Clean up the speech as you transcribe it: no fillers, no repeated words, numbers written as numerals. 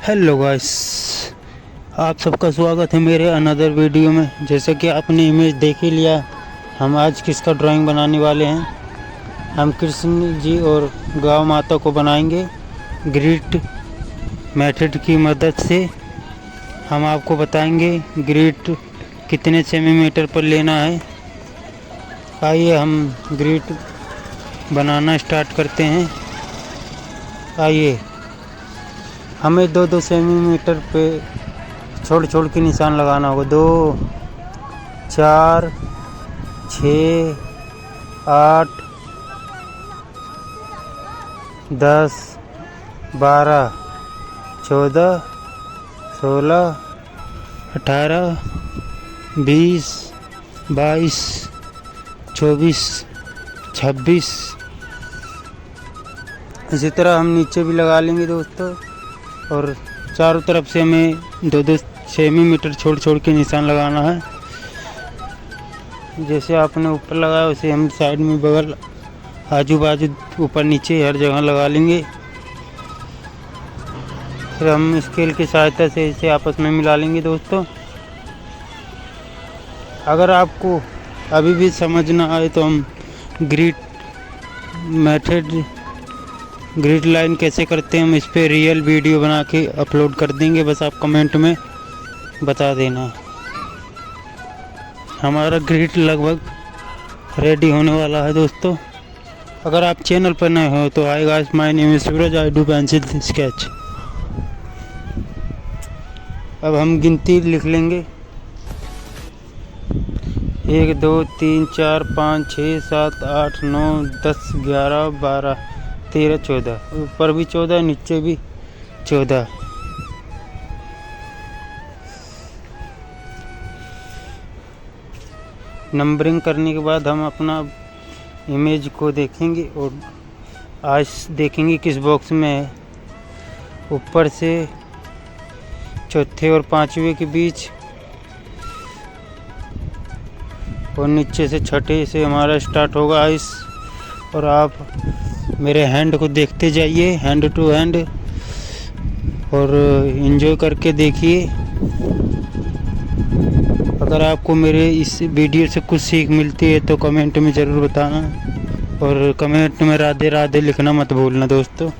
Hello guys, आप सबका स्वागत है मेरे अनदर वीडियो में। जैसे कि आपने इमेज देख ही लिया, हम आज किसका ड्राइंग बनाने वाले हैं। हम कृष्ण जी और गौ माता को बनाएंगे ग्रिड मेथड की मदद से। हम आपको बताएंगे ग्रिड कितने सेंटीमीटर पर लेना है। आइए हम ग्रिड बनाना स्टार्ट करते हैं। आइए, हमें 2-2 सेंटीमीटर पे छोड़ छोड़ के निशान लगाना होगा। 2, 4, 6, 8, 10, 12, 14, 16, 18, 20, 22, 24, 26। इसी तरह हम नीचे भी लगा लेंगे दोस्तों, और चारों तरफ से हमें 2-2 सेंटीमीटर छोड़ छोड़ के निशान लगाना है। जैसे आपने ऊपर लगाया वैसे हम साइड में, बगल, आजू बाजू, ऊपर नीचे हर जगह लगा लेंगे। फिर हम स्केल की सहायता से इसे आपस में मिला लेंगे दोस्तों। अगर आपको अभी भी समझ ना आए तो हम ग्रिड मेथड, ग्रिड लाइन कैसे करते हैं, हम इस पर रियल वीडियो बना के अपलोड कर देंगे। बस आप कमेंट में बता देना। हमारा ग्रिड लगभग रेडी होने वाला है दोस्तों। अगर आप चैनल पर नए हो तो hi guys, my name is Suraj, I do pencil sketch. अब हम गिनती लिख लेंगे। 1, 2, 3, 4, 5, 6, 7, 8, 9, 10, 11, 12, 13, 14। ऊपर भी 14, नीचे भी 14। नंबरिंग करने के बाद हम अपना इमेज को देखेंगे और आज देखेंगे किस बॉक्स में है। ऊपर से चौथे और पांचवे के बीच, और नीचे से छठे से हमारा स्टार्ट होगा आइस। और आप मेरे हैंड को देखते जाइए, हैंड टू हैंड, और एंजॉय करके देखिए। अगर आपको मेरे इस वीडियो से कुछ सीख मिलती है तो कमेंट में ज़रूर बताना, और कमेंट में राधे राधे लिखना मत भूलना दोस्तों।